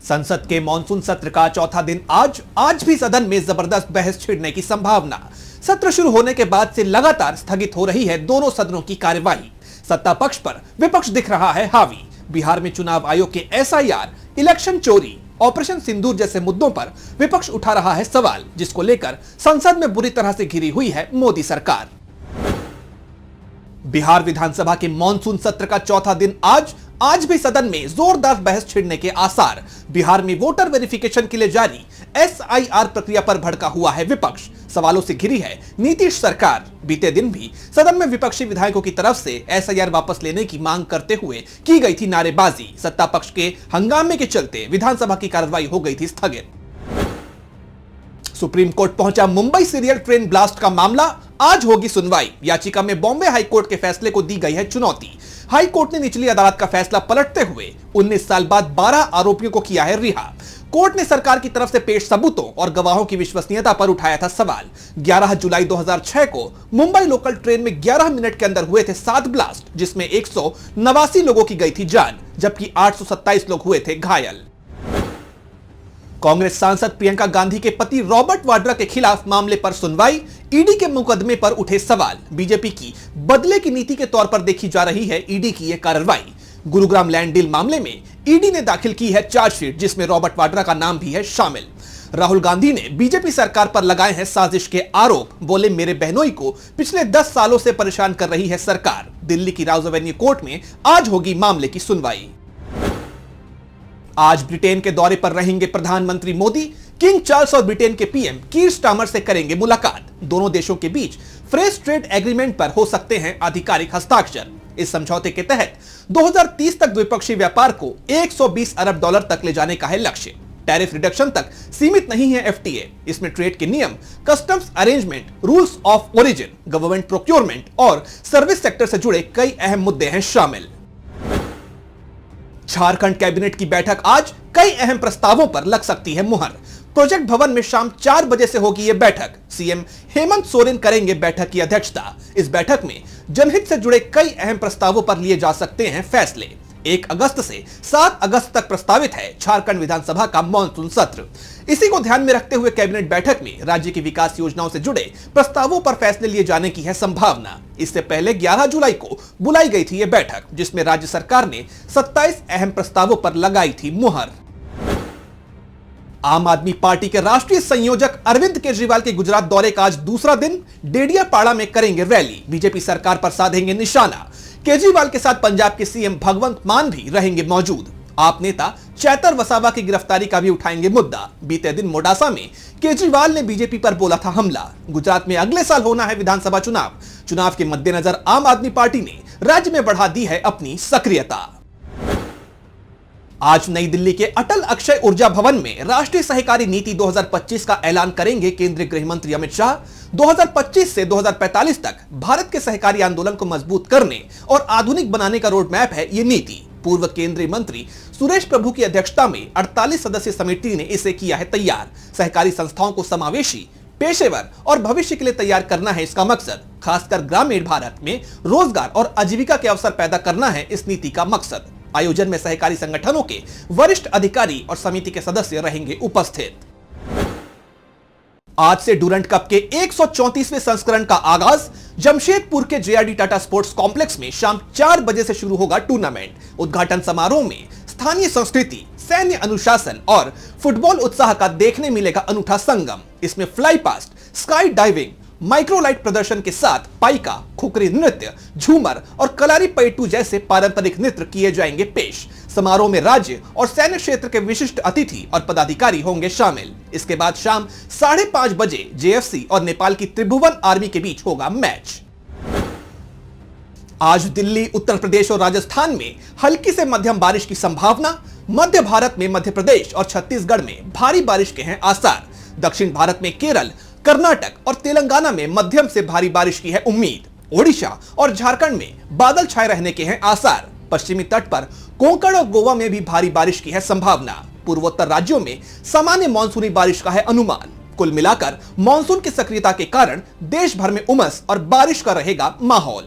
संसद के मॉनसून सत्र का चौथा दिन आज भी सदन में जबरदस्त बहस छिड़ने की संभावना। सत्र शुरू होने के बाद से लगातार स्थगित हो रही है दोनों सदनों की कार्यवाही। सत्ता पक्ष पर विपक्ष दिख रहा है हावी। बिहार में चुनाव आयोग के एसआईआर, इलेक्शन चोरी, ऑपरेशन सिंदूर जैसे मुद्दों पर विपक्ष उठा रहा है सवाल, जिसको लेकर संसद में बुरी तरह से घिरी हुई है मोदी सरकार। बिहार विधानसभा के मॉनसून सत्र का चौथा दिन आज भी सदन में जोरदार बहस छिड़ने के आसार। बिहार में वोटर वेरिफिकेशन के लिए जारी एसआईआर प्रक्रिया पर भड़का हुआ है विपक्ष। सवालों से घिरी है नीतीश सरकार। बीते दिन भी सदन में विपक्षी विधायकों की तरफ से एसआईआर वापस लेने की मांग करते हुए की गई थी नारेबाजी। सत्ता पक्ष के हंगामे के चलते विधानसभा की कार्रवाई हो गई थी स्थगित। सुप्रीम कोर्ट पहुंचा मुंबई सीरियल ट्रेन ब्लास्ट का मामला। आज होगी सुनवाई। याचिका में बॉम्बे हाईकोर्ट के फैसले को दी गई है चुनौती। हाई कोर्ट ने निचली अदालत का फैसला पलटते हुए 19 साल बाद 12 आरोपियों को किया है रिहा। कोर्ट ने सरकार की तरफ से पेश सबूतों और गवाहों की विश्वसनीयता पर उठाया था सवाल। 11 जुलाई 2006 को मुंबई लोकल ट्रेन में 11 मिनट के अंदर हुए थे 7 ब्लास्ट, जिसमें 189 लोगों की गई थी जान, जबकि 827 लोग हुए थे घायल। कांग्रेस सांसद प्रियंका गांधी के पति रॉबर्ट वाड्रा के खिलाफ मामले पर सुनवाई। ईडी के मुकदमे पर उठे सवाल। बीजेपी की बदले की नीति के तौर पर देखी जा रही है ईडी की यह कार्रवाई। गुरुग्राम लैंड डील मामले में ईडी ने दाखिल की है चार्जशीट, जिसमें रॉबर्ट वाड्रा का नाम भी है शामिल। राहुल गांधी ने बीजेपी सरकार पर लगाए हैं साजिश के आरोप। बोले, मेरे बहनोई को पिछले 10 सालों से परेशान कर रही है सरकार। दिल्ली की राउज एवेन्यू कोर्ट में आज होगी मामले की सुनवाई। आज ब्रिटेन के दौरे पर रहेंगे प्रधानमंत्री मोदी। किंग चार्ल्स और ब्रिटेन के पीएम कीर स्टारमर से करेंगे मुलाकात। दोनों देशों के बीच फ्रेश ट्रेड एग्रीमेंट पर हो सकते हैं आधिकारिक हस्ताक्षर। इस समझौते के तहत 2030 तक द्विपक्षीय व्यापार को 120 अरब डॉलर तक ले जाने का है लक्ष्य। टैरिफ रिडक्शन तक सीमित नहीं है एफटीए। इसमें ट्रेड के नियम, customs arrangement, rules of origin, government procurement और सर्विस सेक्टर से जुड़े कई अहम मुद्दे हैं शामिल। झारखंड कैबिनेट की बैठक आज। कई अहम प्रस्तावों पर लग सकती है मुहर। प्रोजेक्ट भवन में शाम 4 बजे से होगी यह बैठक। सीएम हेमंत सोरेन करेंगे बैठक की अध्यक्षता। इस बैठक में जनहित से जुड़े कई अहम प्रस्तावों पर लिए जा सकते हैं फैसले। 1 अगस्त से 7 अगस्त तक प्रस्तावित है झारखंड विधानसभा का मॉनसून सत्र। इसी को ध्यान में रखते हुए कैबिनेट बैठक में राज्य की विकास योजनाओं से जुड़े प्रस्तावों पर फैसले लिए जाने की है संभावना। इससे पहले 11 जुलाई को बुलाई गई थी यह बैठक, जिसमें राज्य सरकार ने 27 अहम प्रस्तावों पर लगाई थी मुहर। आम आदमी पार्टी के राष्ट्रीय संयोजक अरविंद केजरीवाल के गुजरात दौरे का आज दूसरा दिन। डेडियापाड़ा में करेंगे रैली। बीजेपी सरकार पर साधेंगे निशाना। केजरीवाल के साथ पंजाब के सीएम भगवंत मान भी रहेंगे मौजूद। आप नेता चैतर वसावा की गिरफ्तारी का भी उठाएंगे मुद्दा। बीते दिन मोडासा में केजरीवाल ने बीजेपी पर बोला था हमला। गुजरात में अगले साल होना है विधानसभा चुनाव के मद्देनजर आम आदमी पार्टी ने राज्य में बढ़ा दी है अपनी सक्रियता। आज नई दिल्ली के अटल अक्षय ऊर्जा भवन में राष्ट्रीय सहकारी नीति 2025 का ऐलान करेंगे केंद्रीय गृह मंत्री अमित शाह। 2025 से 2045 तक भारत के सहकारी आंदोलन को मजबूत करने और आधुनिक बनाने का रोड मैप है ये नीति। पूर्व केंद्रीय मंत्री सुरेश प्रभु की अध्यक्षता में 48 सदस्यीय समिति ने इसे किया है तैयार। सहकारी संस्थाओं को समावेशी, पेशेवर और भविष्य के लिए तैयार करना है इसका मकसद। खासकर ग्रामीण भारत में रोजगार और आजीविका के अवसर पैदा करना है इस नीति का मकसद। आयोजन में सहकारी संगठनों के वरिष्ठ अधिकारी और समिति के सदस्य रहेंगे उपस्थित। आज से डूरंट कप के 134वें संस्करण का आगाज। जमशेदपुर के जेआरडी टाटा स्पोर्ट्स कॉम्प्लेक्स में शाम 4 बजे से शुरू होगा टूर्नामेंट। उद्घाटन समारोह में स्थानीय संस्कृति, सैन्य अनुशासन और फुटबॉल उत्साह का देखने मिलेगा अनूठा संगम। इसमें fly past, sky diving, microlight प्रदर्शन के साथ पाइका, खुकरी नृत्य, झूमर और कलारी पैटू जैसे पारंपरिक नृत्य किए जाएंगे पेश। समारोह में राज्य और सैन्य क्षेत्र के विशिष्ट अतिथि और पदाधिकारी होंगे शामिल। इसके बाद शाम 5:30 बजे जेएफसी और नेपाल की त्रिभुवन आर्मी के बीच होगा मैच। आज दिल्ली, उत्तर प्रदेश और राजस्थान में हल्की से मध्यम बारिश की संभावना। मध्य भारत में मध्य प्रदेश और छत्तीसगढ़ में भारी बारिश के हैं आसार। दक्षिण भारत में केरल, कर्नाटक और तेलंगाना में मध्यम से भारी बारिश की है उम्मीद। ओडिशा और झारखंड में बादल छाए रहने के हैं आसार। पश्चिमी तट पर कोंकण और गोवा में भी भारी बारिश की है संभावना। पूर्वोत्तर राज्यों में सामान्य मानसूनी बारिश का है अनुमान। कुल मिलाकर मानसून की सक्रियता के कारण देश भर में उमस और बारिश का रहेगा माहौल।